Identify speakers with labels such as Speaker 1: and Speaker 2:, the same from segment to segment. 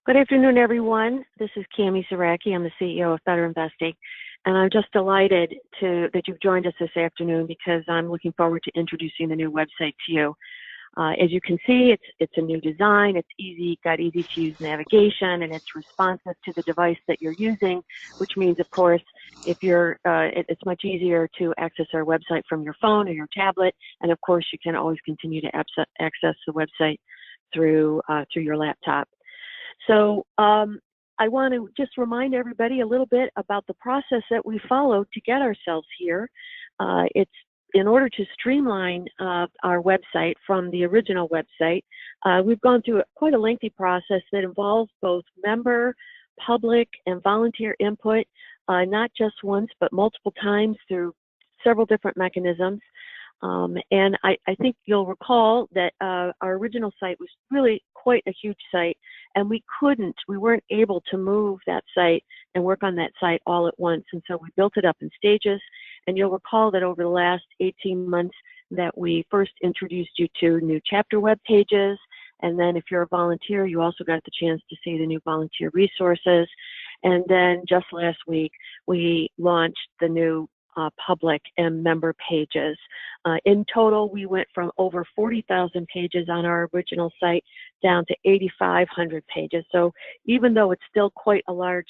Speaker 1: Good afternoon, everyone. This is Cami Zaraki. I'm the CEO of BetterInvesting, and I'm just delighted that you've joined us this afternoon because I'm looking forward to introducing the new website to you. As you can see, it's a new design. It's got easy to use navigation, and it's responsive to the device that you're using, which means, of course, it's much easier to access our website from your phone or your tablet, and of course, you can always continue to access the website through your laptop. So I want to just remind everybody a little bit about the process that we follow to get ourselves here. It's in order to streamline our website from the original website. We've gone through quite a lengthy process that involves both member, public, and volunteer input, not just once, but multiple times through several different mechanisms. And I think you'll recall that our original site was really quite a huge site, and we weren't able to move that site and work on that site all at once. And so we built it up in stages. And you'll recall that over the last 18 months that we first introduced you to new chapter web pages. And then if you're a volunteer, you also got the chance to see the new volunteer resources. And then just last week, we launched the new public and member pages. In total, we went from over 40,000 pages on our original site down to 8,500 pages. So even though it's still quite a large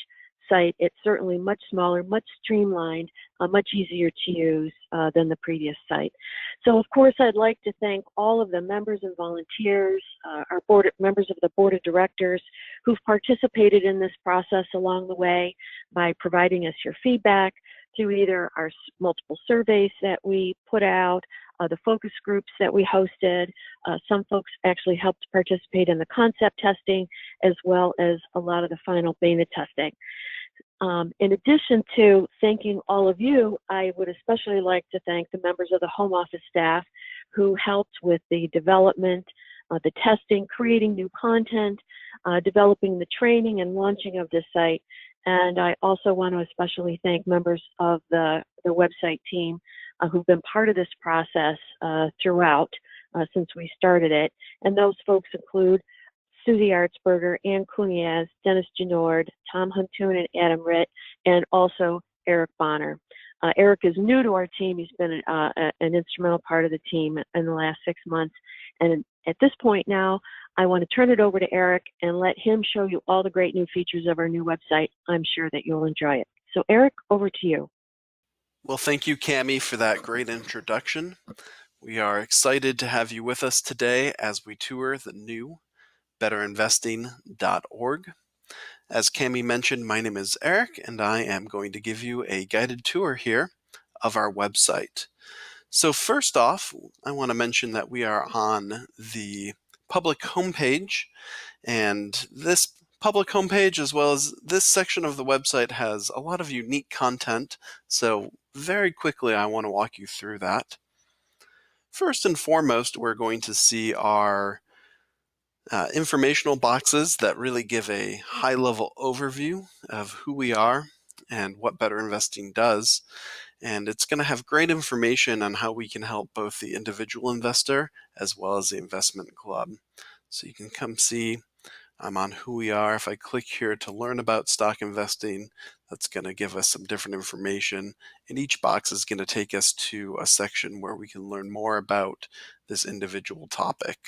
Speaker 1: site, it's certainly much smaller, much streamlined, much easier to use than the previous site. So of course, I'd like to thank all of the members and volunteers, members of the board of directors who've participated in this process along the way by providing us your feedback through either our multiple surveys that we put out, the focus groups that we hosted. Some folks actually helped participate in the concept testing, as well as a lot of the final beta testing. In addition to thanking all of you, I would especially like to thank the members of the home office staff who helped with the development, the testing, creating new content, developing the training and launching of this site. And I also want to especially thank members of the website team who've been part of this process throughout since we started it. And those folks include Susie Artsberger, Ann Cunez, Dennis Genord, Tom Huntoon, and Adam Ritt, and also Eric Bonner. Eric is new to our team. He's been an instrumental part of the team in the last 6 months. And at this point now, I want to turn it over to Eric and let him show you all the great new features of our new website. I'm sure that you'll enjoy it. So Eric, over to you.
Speaker 2: Well, thank you, Cami, for that great introduction. We are excited to have you with us today as we tour the new BetterInvesting.org. As Cami mentioned, my name is Eric, and I am going to give you a guided tour here of our website. So first off, I want to mention that we are on the public homepage, and this public homepage, as well as this section of the website, has a lot of unique content. So very quickly, I want to walk you through that. First and foremost, we're going to see our informational boxes that really give a high-level overview of who we are and what Better Investing does. And it's going to have great information on how we can help both the individual investor as well as the investment club. So you can come see I'm on who we are. If I click here to learn about stock investing, that's going to give us some different information. And each box is going to take us to a section where we can learn more about this individual topic.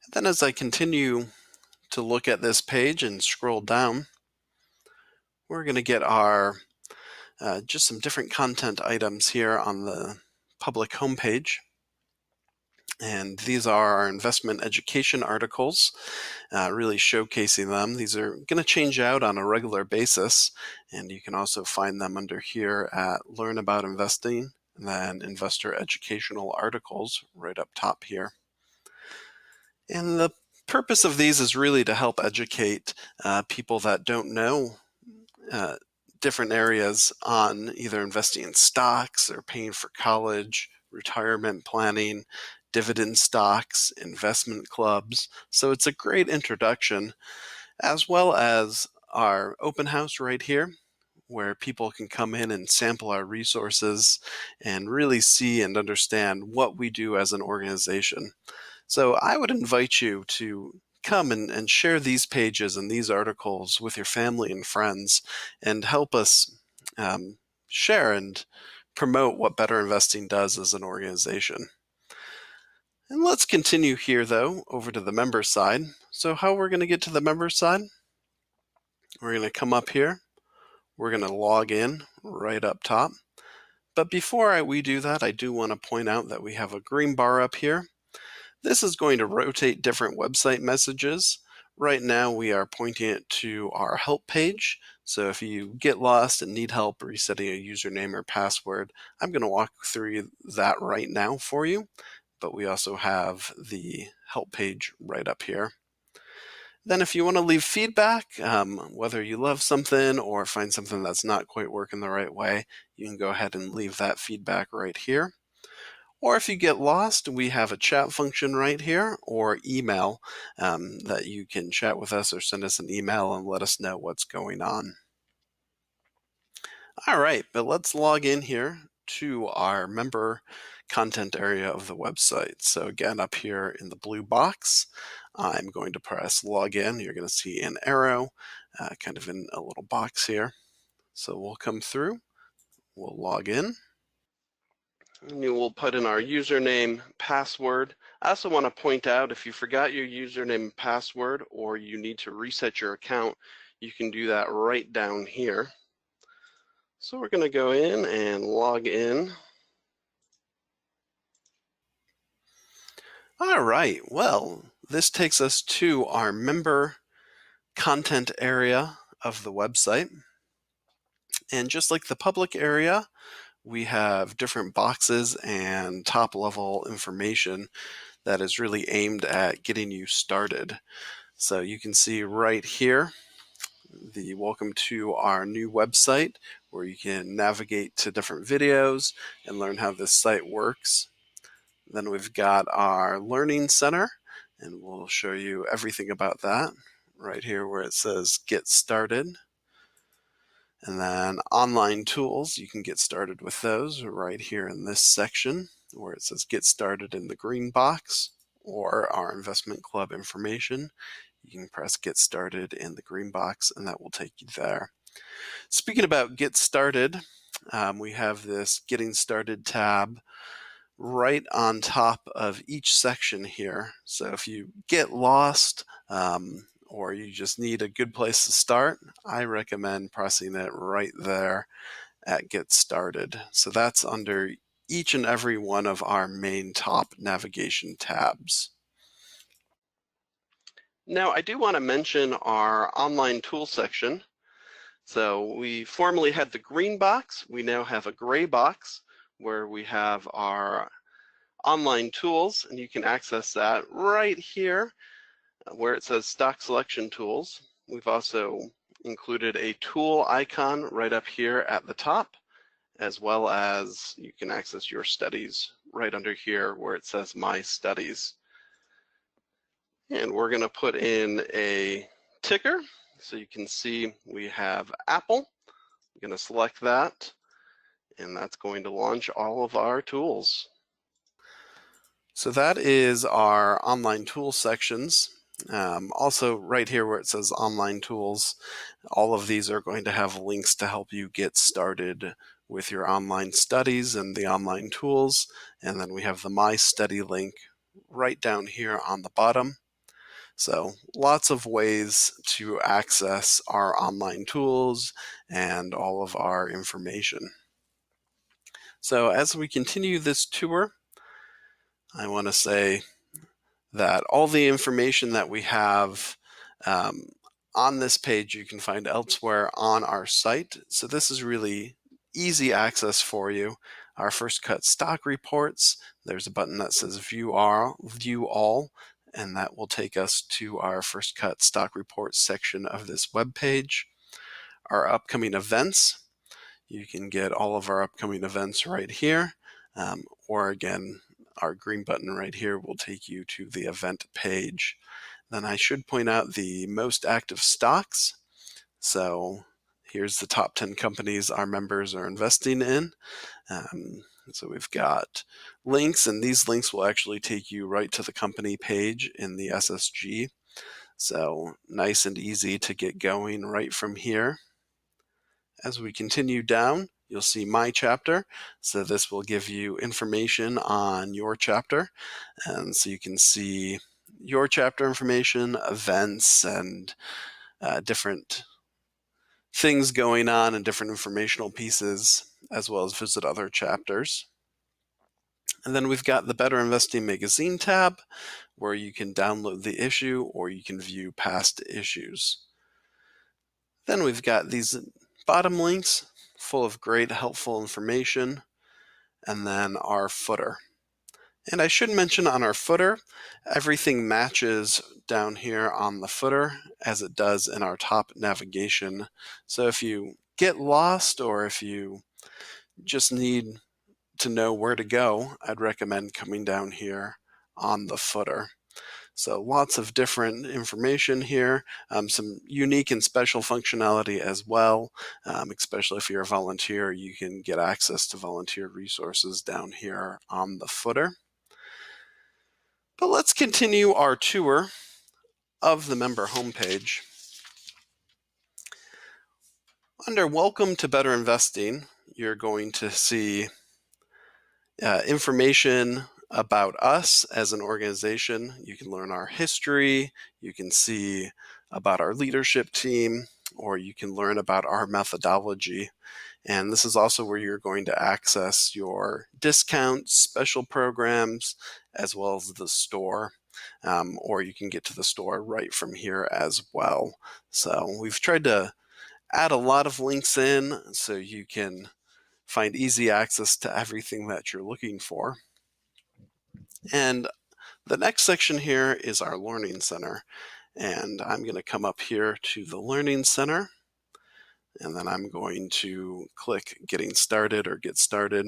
Speaker 2: And then as I continue to look at this page and scroll down, we're going to get our just some different content items here on the public homepage. And these are our investment education articles, really showcasing them. These are going to change out on a regular basis, and you can also find them under here at Learn About Investing, and then Investor Educational Articles right up top here. And the purpose of these is really to help educate people that don't know different areas on either investing in stocks or paying for college, retirement planning, dividend stocks, investment clubs. So it's a great introduction, as well as our open house right here, where people can come in and sample our resources and really see and understand what we do as an organization. So I would invite you to come and share these pages and these articles with your family and friends and help us um, share and promote what Better Investing does as an organization. And let's continue here, though, over to the member side. So how we're going to get to the member side, we're going to come up here. We're going to log in right up top. But before we do that, I do want to point out that we have a green bar up here. This is going to rotate different website messages. Right now, we are pointing it to our help page. So if you get lost and need help resetting a username or password, I'm going to walk through that right now for you. But we also have the help page right up here. Then if you want to leave feedback, whether you love something or find something that's not quite working the right way, you can go ahead and leave that feedback right here. Or if you get lost, we have a chat function right here, or email that you can chat with us or send us an email and let us know what's going on. All right, but let's log in here to our member content area of the website. So again, up here in the blue box, I'm going to press login. You're going to see an arrow kind of in a little box here. So we'll come through, we'll log in. And you will put in our username, password. I also want to point out if you forgot your username and password or you need to reset your account, you can do that right down here. So we're going to go in and log in. All right, well, this takes us to our member content area of the website. And just like the public area, we have different boxes and top level information that is really aimed at getting you started. So you can see right here, the welcome to our new website where you can navigate to different videos and learn how this site works. Then we've got our Learning Center, and we'll show you everything about that right here where it says Get Started. And then Online Tools, you can get started with those right here in this section where it says Get Started in the green box, or our Investment Club information. You can press Get Started in the green box, and that will take you there. Speaking about Get Started, we have this Getting Started tab right on top of each section here. So if you get lost or you just need a good place to start, I recommend pressing it right there at Get Started. So that's under each and every one of our main top navigation tabs. Now, I do want to mention our online tool section. So we formerly had the green box. We now have a gray box where we have our online tools, and you can access that right here where it says Stock Selection Tools. We've also included a tool icon right up here at the top, as well as you can access your studies right under here where it says My Studies. And we're going to put in a ticker so you can see we have Apple. I'm going to select that, and that's going to launch all of our tools. So that is our online tool sections. Also right here where it says online tools, all of these are going to have links to help you get started with your online studies and the online tools. And then we have the My Study link right down here on the bottom. So lots of ways to access our online tools and all of our information. So as we continue this tour, I want to say that all the information that we have on this page you can find elsewhere on our site. So this is really easy access for you. Our first cut stock reports, there's a button that says view all, and that will take us to our first cut stock reports section of this web page. Our upcoming events, you can get all of our upcoming events right here, or again, our green button right here will take you to the event page. Then I should point out the most active stocks. So Here's the top 10 companies our members are investing in. So we've got links, and these links will actually take you right to the company page in the SSG. So nice and easy to get going right from here. As we continue down, you'll see My Chapter. So this will give you information on your chapter. And so you can see your chapter information, events, and different things going on and different informational pieces, as well as visit other chapters. And then we've got the Better Investing Magazine tab, where you can download the issue or you can view past issues. Then we've got these bottom links full of great helpful information, and then our footer. And I should mention on our footer, everything matches down here on the footer as it does in our top navigation. So if you get lost or if you just need to know where to go, I'd recommend coming down here on the footer. So lots of different information here, some unique and special functionality as well, especially if you're a volunteer, you can get access to volunteer resources down here on the footer. But let's continue our tour of the member homepage. Under Welcome to Better Investing, you're going to see information about us as an organization. You can learn our history, you can see about our leadership team, or you can learn about our methodology. And this is also where you're going to access your discounts, special programs, as well as the store. Or you can get to the store right from here as well. So we've tried to add a lot of links in so you can find easy access to everything that you're looking for. And the next section here is our Learning Center. And I'm going to come up here to the Learning Center, and then I'm going to click Getting Started or Get Started.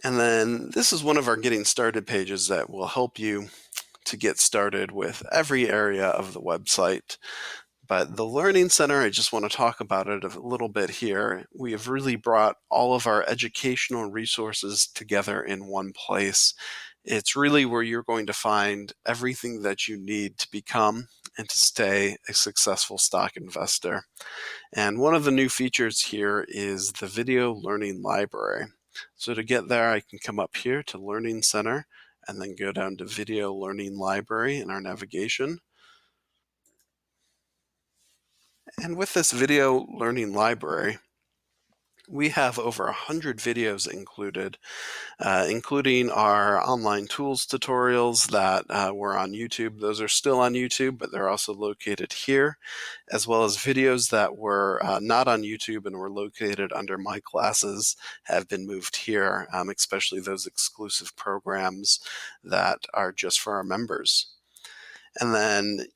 Speaker 2: And then this is one of our Getting Started pages that will help you to get started with every area of the website. But the Learning Center, I just want to talk about it a little bit here. We have really brought all of our educational resources together in one place. It's really where you're going to find everything that you need to become and to stay a successful stock investor. And one of the new features here is the Video Learning Library. So to get there, I can come up here to Learning Center and then go down to Video Learning Library in our navigation. And with this Video Learning Library, we have over 100 videos included, including our online tools tutorials that were on YouTube. Those are still on YouTube, but they're also located here, as well as videos that were not on YouTube and were located under My Classes have been moved here, especially those exclusive programs that are just for our members. And then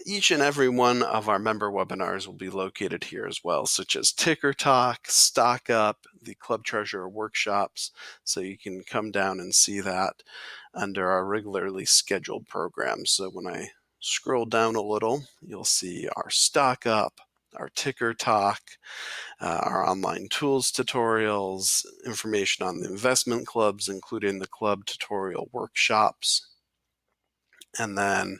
Speaker 2: each and every one of our member webinars will be located here as well, such as Ticker Talk, Stock Up, the Club Treasurer workshops. So you can come down and see that under our regularly scheduled programs. So when I scroll down a little, you'll see our Stock Up, our Ticker Talk, our online tools tutorials, information on the investment clubs, including the club tutorial workshops, and then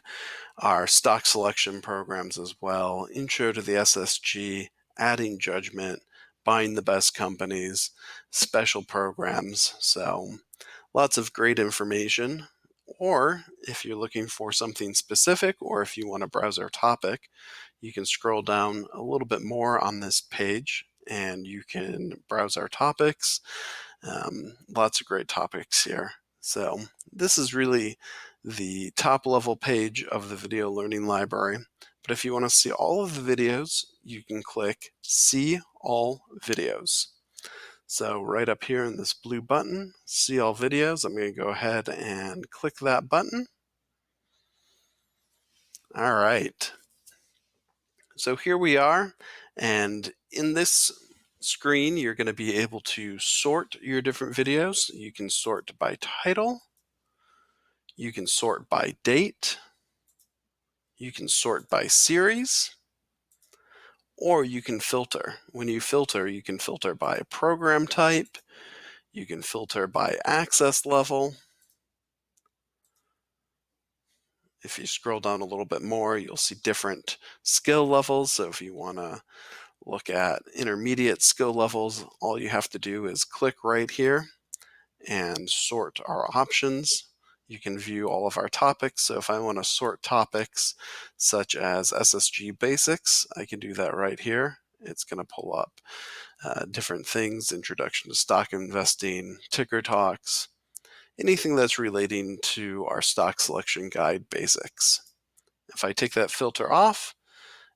Speaker 2: our stock selection programs as well, intro to the SSG, adding judgment, buying the best companies, special programs. So lots of great information. Or if you're looking for something specific, or if you want to browse our topic, you can scroll down a little bit more on this page and you can browse our topics. Lots of great topics here. So this is really the top level page of the Video Learning Library. But if you want to see all of the videos, you can click See All Videos. So right up here in this blue button, See All Videos, I'm going to go ahead and click that button. All right. So here we are, and in this screen, you're going to be able to sort your different videos. You can sort by title, you can sort by date, you can sort by series, or you can filter. When you filter, you can filter by program type, you can filter by access level. If you scroll down a little bit more, you'll see different skill levels. So if you want to look at intermediate skill levels, all you have to do is click right here and sort our options. You can view all of our topics. So if I want to sort topics such as SSG basics, I can do that right here. It's going to pull up different things, introduction to stock investing, ticker talks, anything that's relating to our stock selection guide basics. If I take that filter off,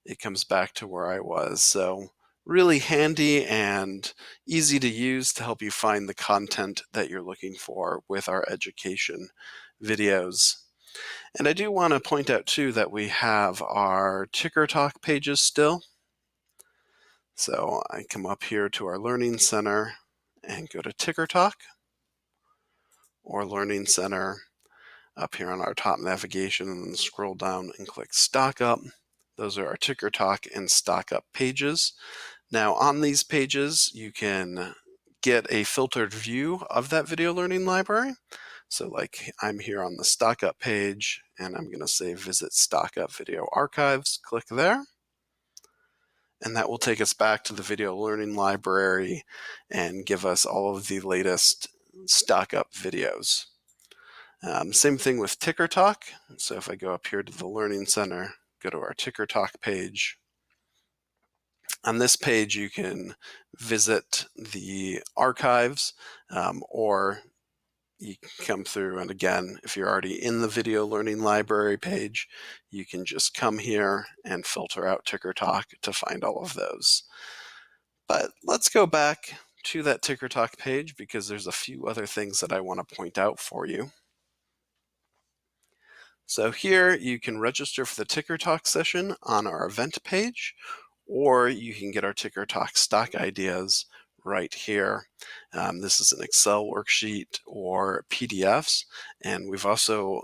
Speaker 2: it comes back to where I was. So really handy and easy to use to help you find the content that you're looking for with our education videos. And I do want to point out too that we have our ticker talk pages still. So I come up here to our Learning Center and go to Ticker Talk or Learning Center up here on our top navigation, and scroll down and click Stock Up. Those are our Ticker Talk and Stock Up pages. Now on these pages, you can get a filtered view of that video learning library. So like I'm here on the Stock Up page, and I'm going to say Visit Stock Up Video Archives. Click there. And that will take us back to the video learning library and give us all of the latest stock up videos. Same thing with Ticker Talk. So if I go up here to the Learning Center, go to our Ticker Talk page. On this page, you can visit the archives, or you can come through, and again, if you're already in the video learning library page, you can just come here and filter out Ticker Talk to find all of those. But let's go back to that Ticker Talk page because there's a few other things that I want to point out for you. So here you can register for the Ticker Talk session on our event page, or you can get our Ticker Talk stock ideas right here. This is an Excel worksheet or PDFs, and we've also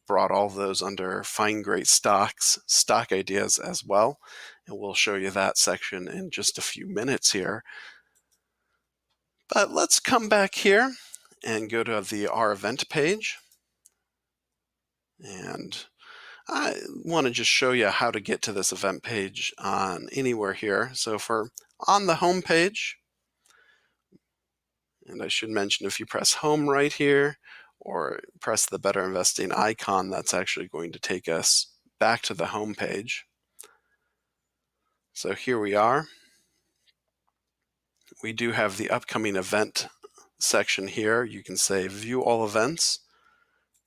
Speaker 2: brought all those under Find Great Stocks, stock ideas as well. And we'll show you that section in just a few minutes here. But let's come back here and go to the Our Event page. And I want to just show you how to get to this event page on anywhere here. So if we're on the home page, and I should mention if you press home right here or press the Better Investing icon, that's actually going to take us back to the home page. So here we are. We do have the upcoming event section here. You can say view all events,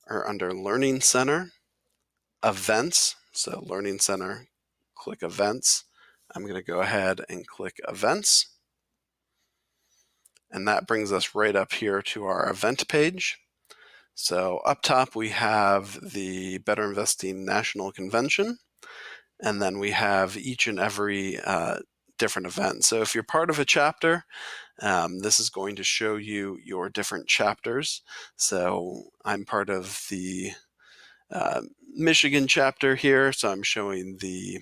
Speaker 2: or under Learning Center, events. So Learning Center, click events. I'm going to go ahead and click events. And that brings us right up here to our event page. So up top, we have the Better Investing National Convention. And then we have each and every different event. So if you're part of a chapter, this is going to show you your different chapters. So I'm part of the Michigan chapter here, so I'm showing the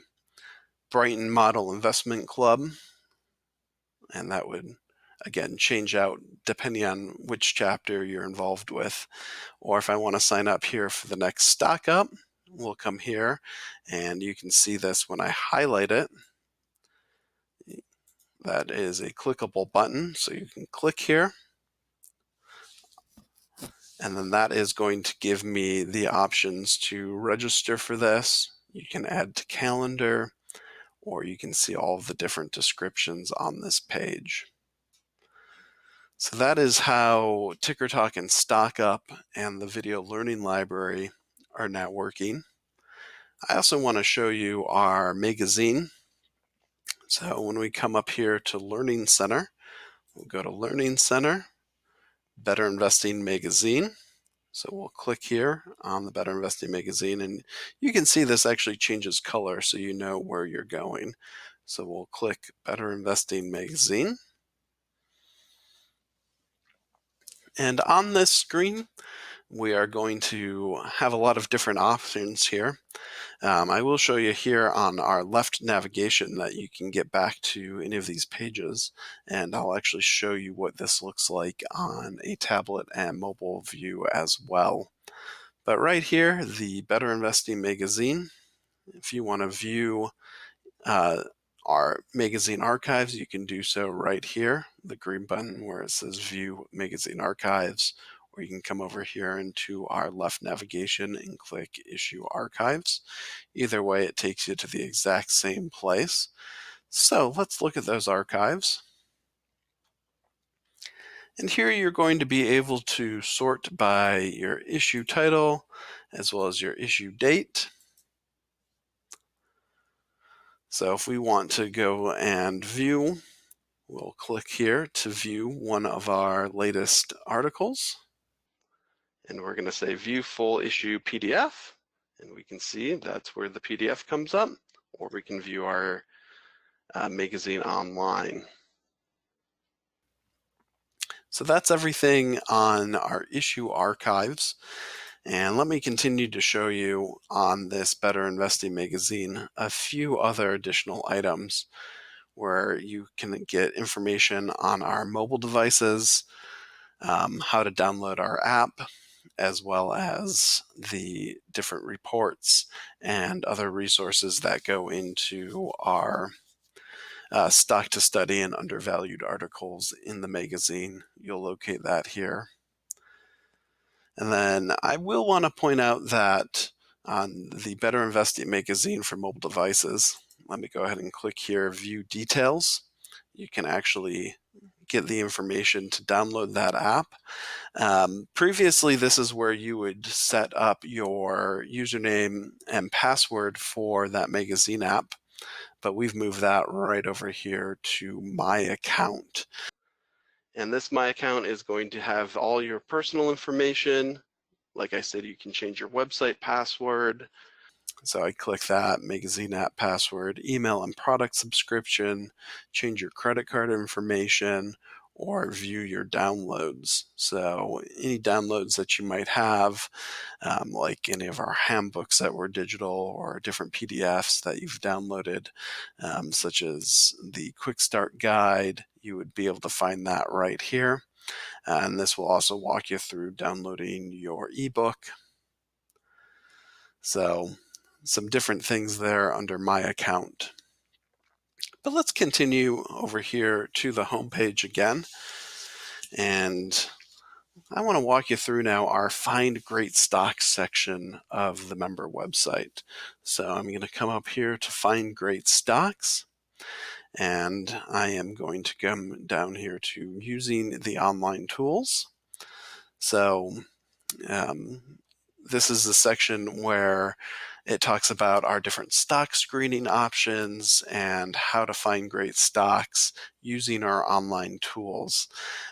Speaker 2: Brighton Model Investment Club, and that would again change out depending on which chapter you're involved with. Or if I want to sign up here for the next stock up, we'll come here, and you can see this when I highlight it. That is a clickable button, so you can click here. And then that is going to give me the options to register for this. You can add to calendar, or you can see all of the different descriptions on this page. So that is how Ticker Talk and Stock Up and the Video Learning Library are now working. I also want to show you our magazine. So when we come up here to Learning Center, we'll go to Learning Center, Better Investing Magazine. So we'll click here on the Better Investing Magazine, and you can see this actually changes color so you know where you're going. So we'll click Better Investing Magazine. And on this screen, we are going to have a lot of different options here. I will show you here on our left navigation that you can get back to any of these pages, and I'll actually show you what this looks like on a tablet and mobile view as well. But right here, the Better Investing magazine, if you want to view uh, our magazine archives, you can do so right here, the green button where it says View Magazine Archives, or you can come over here into our left navigation and click Issue Archives. Either way, it takes you to the exact same place. So let's look at those archives. And here you're going to be able to sort by your issue title as well as your issue date. So if we want to go and view, we'll click here to view one of our latest articles. And we're going to say View Full Issue PDF. And we can see that's where the PDF comes up, or we can view our magazine online. So that's everything on our issue archives. And let me continue to show you on this Better Investing magazine a few other additional items where you can get information on our mobile devices, how to download our app, as well as the different reports and other resources that go into our stock to study and undervalued articles in the magazine. You'll locate that here. And then I will want to point out that on the Better Investing magazine for mobile devices, let me go ahead and click here, View Details. You can actually get the information to download that app. Previously, this is where you would set up your username and password for that magazine app, but we've moved that right over here to My Account. And this My Account is going to have all your personal information. Like I said, you can change your website password. So I click that, magazine app password, email and product subscription, change your credit card information, or view your downloads. So any downloads that you might have, like any of our handbooks that were digital or different PDFs that you've downloaded, such as the Quick Start Guide, you would be able to find that right here. And this will also walk you through downloading your ebook. So some different things there under My Account. But let's continue over here to the home page again. And I want to walk you through now our Find Great Stocks section of the member website. So I'm going to come up here to Find Great Stocks. And I am going to come down here to Using the Online Tools. So this is the section where it talks about our different stock screening options and how to find great stocks using our online tools.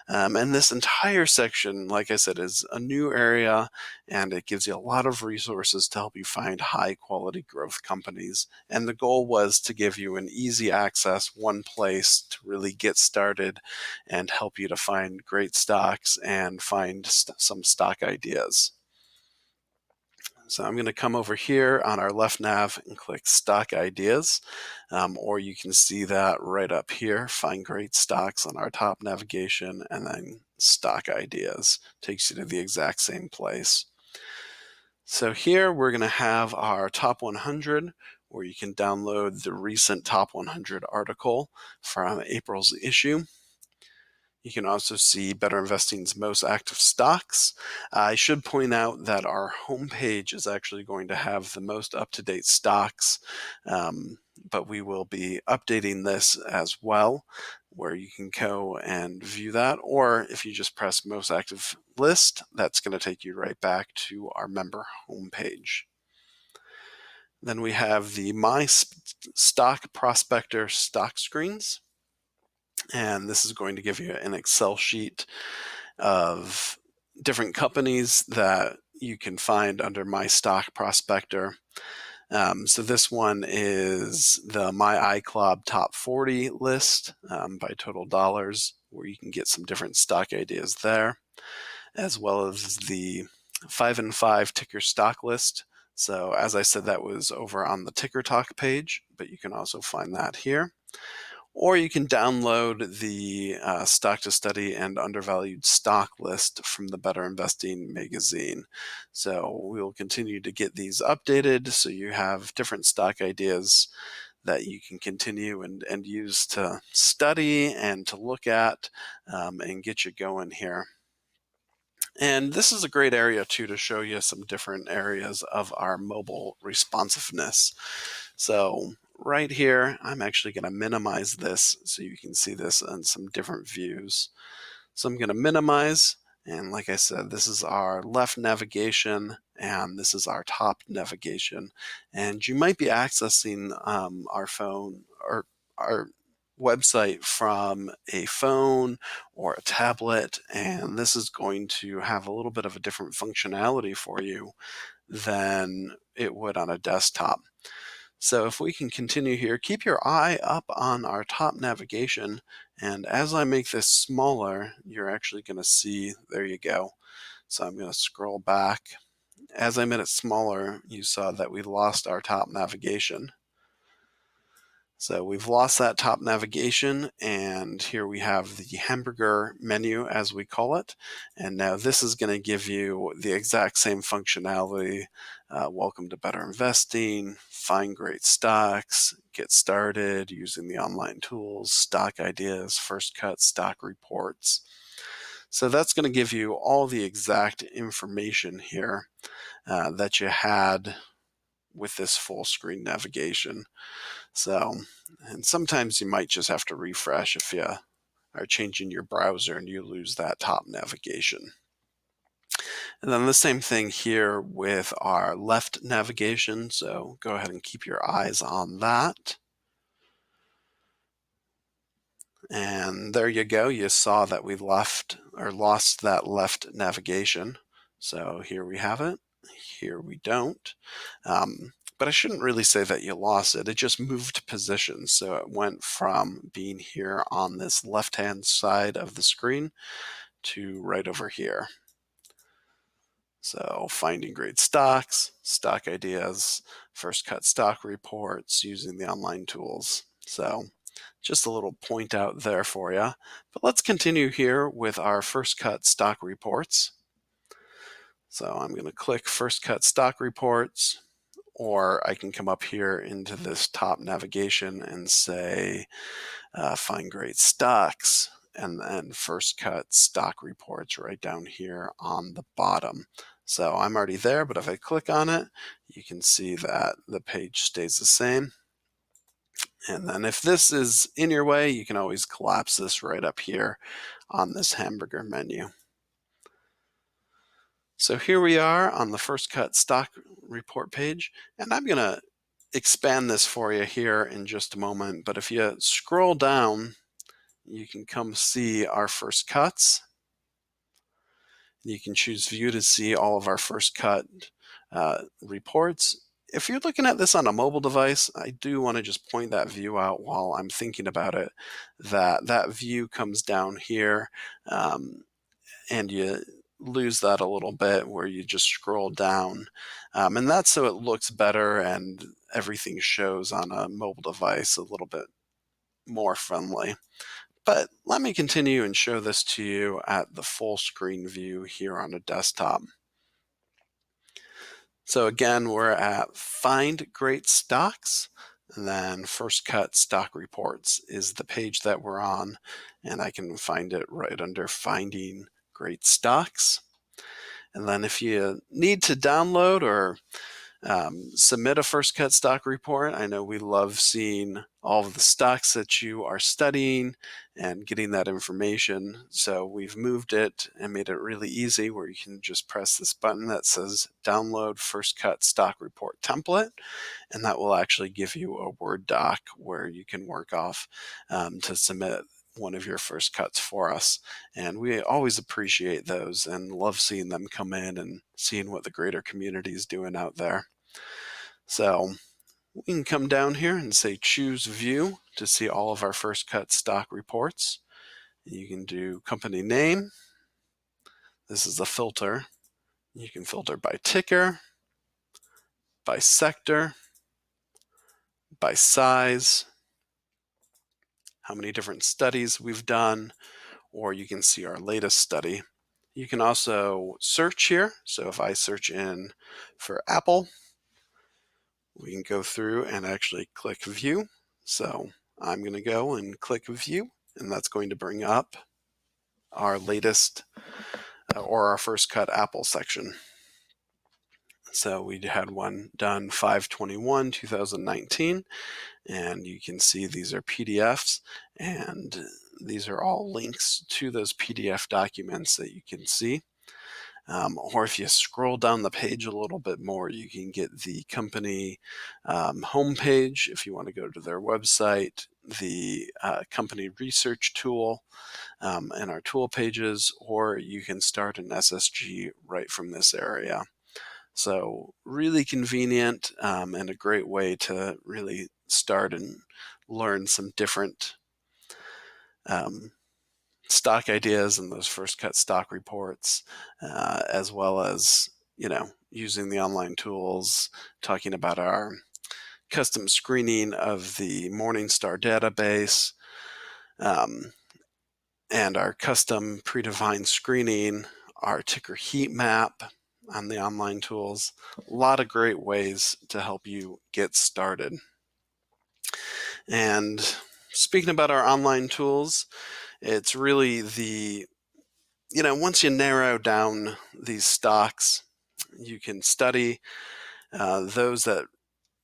Speaker 2: And this entire section, like I said, is a new area, and it gives you a lot of resources to help you find high quality growth companies. And the goal was to give you an easy access, one place to really get started and help you to find great stocks and find some stock ideas. So I'm going to come over here on our left nav and click Stock Ideas, or you can see that right up here, Find Great Stocks on our top navigation, and then Stock Ideas takes you to the exact same place. So here we're going to have our top 100, where you can download the recent top 100 article from April's issue. You can also see Better Investing's most active stocks. I should point out that our homepage is actually going to have the most up-to-date stocks, but we will be updating this as well, where you can go and view that. Or if you just press most active list, that's going to take you right back to our member homepage. Then we have the My Stock Prospector stock screens. And this is going to give you an Excel sheet of different companies that you can find under My Stock Prospector. So this one is the My iCloud Top 40 list by total dollars, where you can get some different stock ideas there, as well as the 5 and 5 ticker stock list. So as I said, that was over on the Ticker Talk page, but you can also find that here. Or you can download the Stock to Study and Undervalued Stock list from the Better Investing magazine. So we will continue to get these updated so you have different stock ideas that you can continue and use to study and to look at and get you going here. And this is a great area too to show you some different areas of our mobile responsiveness. So right here, I'm actually going to minimize this so you can see this in some different views. So I'm going to minimize, and like I said, this is our left navigation and this is our top navigation. And you might be accessing our phone or our website from a phone or a tablet, and this is going to have a little bit of a different functionality for you than it would on a desktop. So if we can continue here, keep your eye up on our top navigation, and as I make this smaller, you're actually going to see, there you go. So I'm going to scroll back. As I made it smaller, you saw that we lost our top navigation. So we've lost that top navigation, and here we have the hamburger menu, as we call it. And now this is going to give you the exact same functionality. Welcome to Better Investing, find great stocks, get started using the online tools, stock ideas, first cut stock reports. So that's going to give you all the exact information here that you had with this full screen navigation. So, and sometimes you might just have to refresh if you are changing your browser and you lose that top navigation. And then the same thing here with our left navigation. So go ahead and keep your eyes on that. And there you go. You saw that we left or lost that left navigation. So here we have it. Here we don't. But I shouldn't really say that you lost it. It just moved positions. So it went from being here on this left-hand side of the screen to right over here. So finding great stocks, stock ideas, first cut stock reports using the online tools. So just a little point out there for you. But let's continue here with our first cut stock reports. So I'm going to click first cut stock reports, or I can come up here into this top navigation and say find great stocks, and then first cut stock reports right down here on the bottom. So I'm already there, but if I click on it, you can see that the page stays the same. And then if this is in your way, you can always collapse this right up here on this hamburger menu. So here we are on the first cut stock report page, and I'm going to expand this for you here in just a moment. But if you scroll down, you can come see our first cuts. You can choose view to see all of our first cut reports. If you're looking at this on a mobile device, I do want to just point that view out while I'm thinking about it, that view comes down here, and you lose that a little bit where you just scroll down. And that's so it looks better and everything shows on a mobile device a little bit more friendly. But let me continue and show this to you at the full screen view here on a desktop. So again, we're at Find Great Stocks, and then First Cut Stock Reports is the page that we're on, and I can find it right under Finding Great Stocks. And then if you need to download or submit a first cut stock report, I know we love seeing all of the stocks that you are studying and getting that information. So we've moved it and made it really easy where you can just press this button that says download first cut stock report template, and that will actually give you a Word doc where you can work off to submit one of your first cuts for us. And we always appreciate those and love seeing them come in and seeing what the greater community is doing out there. So we can come down here and say choose view to see all of our first cut stock reports. You can do company name. This is a filter. You can filter by ticker, by sector, by size, how many different studies we've done, or you can see our latest study. You can also search here. So if I search in for Apple, we can go through and actually click view. So I'm going to go and click view, and that's going to bring up our latest or our first cut Apple section. So we had one done 5/21/2019, and you can see these are PDFs, and these are all links to those PDF documents that you can see. Or if you scroll down the page a little bit more, you can get the company homepage if you want to go to their website, the company research tool, and our tool pages, or you can start an SSG right from this area. So really convenient and a great way to really start and learn some different stock ideas and those first cut stock reports, as well as, using the online tools, talking about our custom screening of the Morningstar database, and our custom predefined screening, our ticker heat map on the online tools. A lot of great ways to help you get started. And speaking about our online tools, it's really once you narrow down these stocks, you can study those that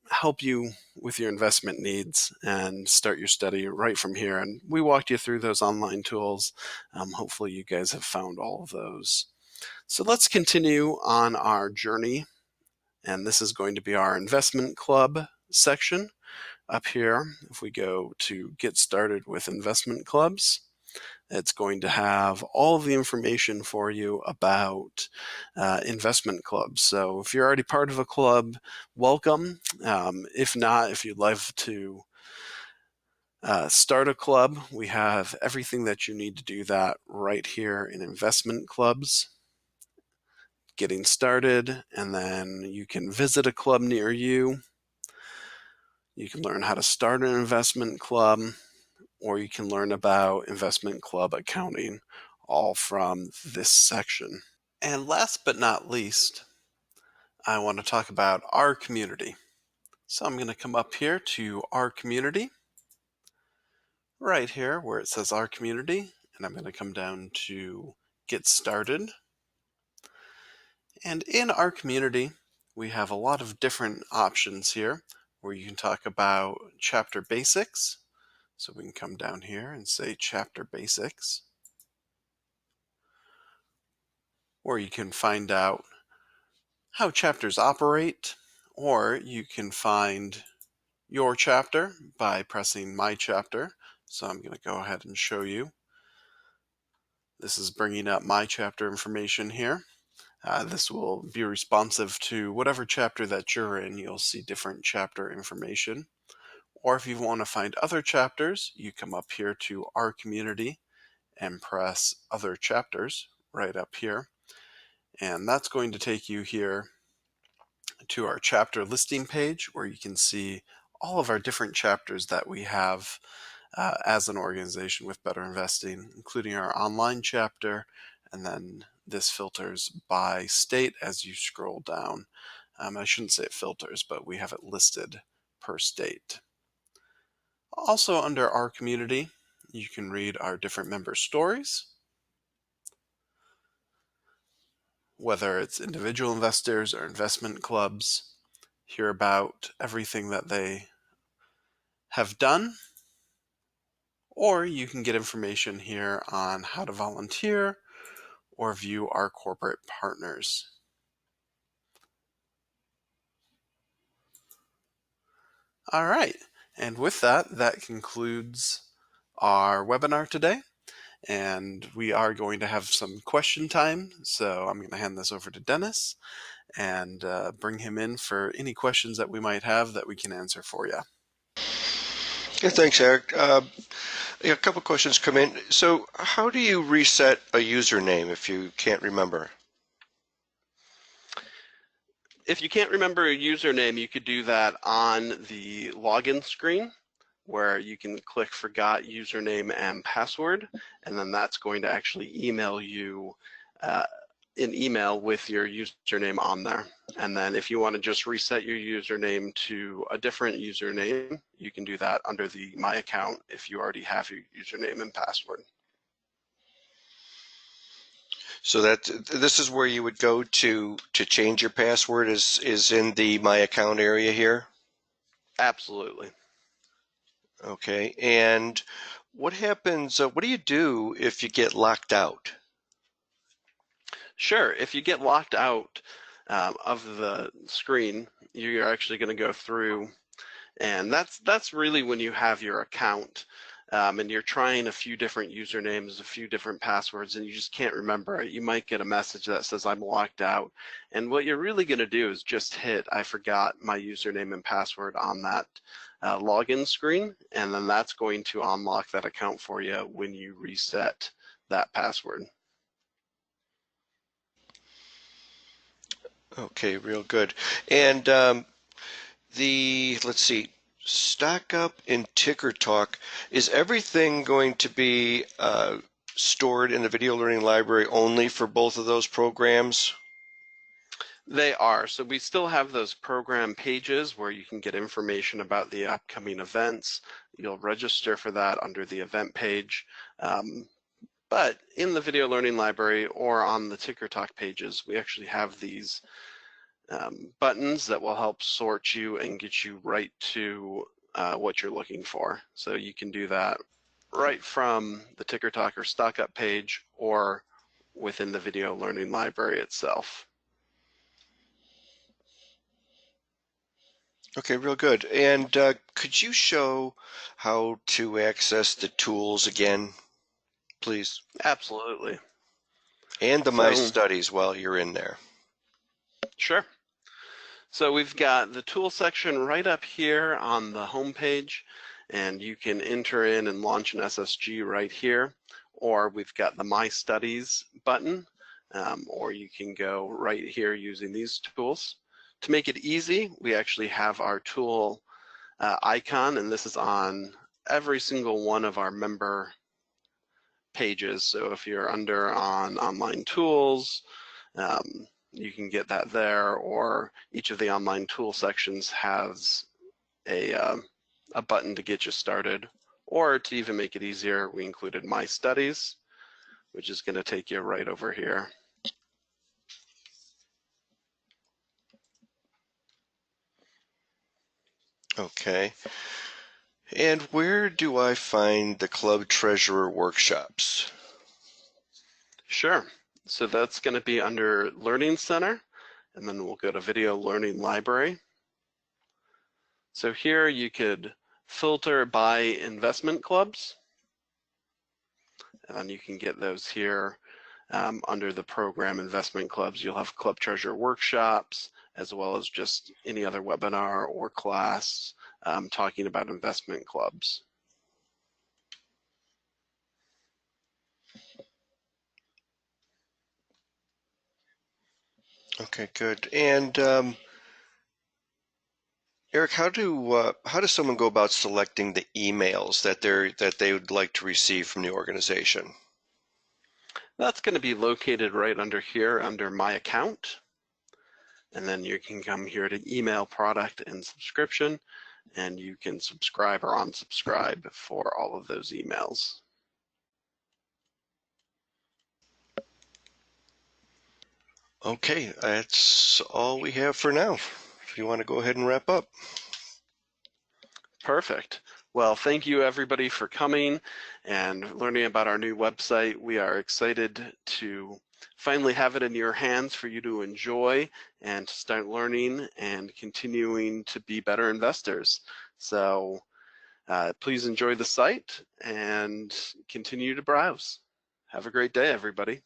Speaker 2: help you with your investment needs and start your study right from here. And we walked you through those online tools. Hopefully you guys have found all of those. So let's continue on our journey. And this is going to be our investment club section up here. If we go to get started with investment clubs, it's going to have all of the information for you about investment clubs. So if you're already part of a club, welcome. If not, if you'd like to start a club, we have everything that you need to do that right here in investment clubs. Getting started, and then you can visit a club near you. You can learn how to start an investment club, or you can learn about investment club accounting, all from this section. And last but not least, I want to talk about our community. So I'm going to come up here to our community, right here where it says our community, and I'm going to come down to get started. And in our community, we have a lot of different options here where you can talk about chapter basics. So we can come down here and say chapter basics. Or you can find out how chapters operate, or you can find your chapter by pressing my chapter. So I'm going to go ahead and show you. This is bringing up my chapter information here. This will be responsive to whatever chapter that you're in. You'll see different chapter information. Or if you want to find other chapters, you come up here to our community and press other chapters right up here. And that's going to take you here to our chapter listing page, where you can see all of our different chapters that we have as an organization with Better Investing, including our online chapter, and then this filters by state as you scroll down. I shouldn't say it filters, but we have it listed per state. Also under our community, you can read our different member stories, whether it's individual investors or investment clubs, hear about everything that they have done, or you can get information here on how to volunteer or view our corporate partners. All right, and with that, that concludes our webinar today, and we are going to have some question time, so I'm going to hand this over to Dennis and bring him in for any questions that we might have that we can answer for you.
Speaker 3: Yeah, thanks, Eric. A couple questions come in. So how do you reset a username if you can't remember?
Speaker 2: If you can't remember a username, you could do that on the login screen, where you can click forgot username and password, and then that's going to actually email you an email with your username on there. And then if you want to just reset your username to a different username, you can do that under the My Account if you already have your username and password.
Speaker 3: So this is where you would go to change your password is in the My Account area here?
Speaker 2: Absolutely.
Speaker 3: Okay, and what happens, what do you do if you get locked out?
Speaker 2: Sure, if you get locked out of the screen, you're actually going to go through, and that's really when you have your account and you're trying a few different usernames, a few different passwords, and you just can't remember it. You might get a message that says I'm locked out, and what you're really going to do is just hit I forgot my username and password on that login screen, and then that's going to unlock that account for you when you reset that password.
Speaker 3: Okay, real good. And let's see, Stock Up and Ticker Talk, is everything going to be stored in the video learning library only for both of those programs?
Speaker 2: They are. So we still have those program pages where you can get information about the upcoming events. You'll register for that under the event page. But in the video learning library or on the Ticker Talk pages, we actually have these buttons that will help sort you and get you right to what you're looking for. So you can do that right from the Ticker Talk or Stock Up page or within the video learning library itself.
Speaker 3: Okay, real good. And could you show how to access the tools again, please?
Speaker 2: Absolutely.
Speaker 3: And the My
Speaker 2: So,
Speaker 3: Studies while you're in there.
Speaker 2: sure. So we've got the tool section right up here on the home page, and you can enter in and launch an SSG right here, or we've got the My Studies button, or you can go right here using these tools. To make it easy, we actually have our tool icon, and this is on every single one of our member pages. So if you're under on online tools, you can get that there, or each of the online tool sections has a button to get you started. Or to even make it easier, we included My Studies, which is going to take you right over here.
Speaker 3: Okay. And where do I find the Club Treasurer workshops?
Speaker 2: Sure. So that's going to be under Learning Center, and then we'll go to Video Learning Library. So here you could filter by investment clubs, and then you can get those here under the program investment clubs. You'll have Club Treasurer workshops, as well as just any other webinar or class talking about investment clubs.
Speaker 3: Okay, good. And Eric, how does someone go about selecting the emails that they would like to receive from the organization?
Speaker 2: That's going to be located right under here under My Account. And then you can come here to email, product, and subscription, and you can subscribe or unsubscribe for all of those emails.
Speaker 3: Okay, that's all we have for now. If you want to go ahead and wrap up.
Speaker 2: Perfect. Well, thank you everybody for coming and learning about our new website. We are excited to finally have it in your hands for you to enjoy and to start learning and continuing to be better investors. So please enjoy the site and continue to browse. Have a great day, everybody.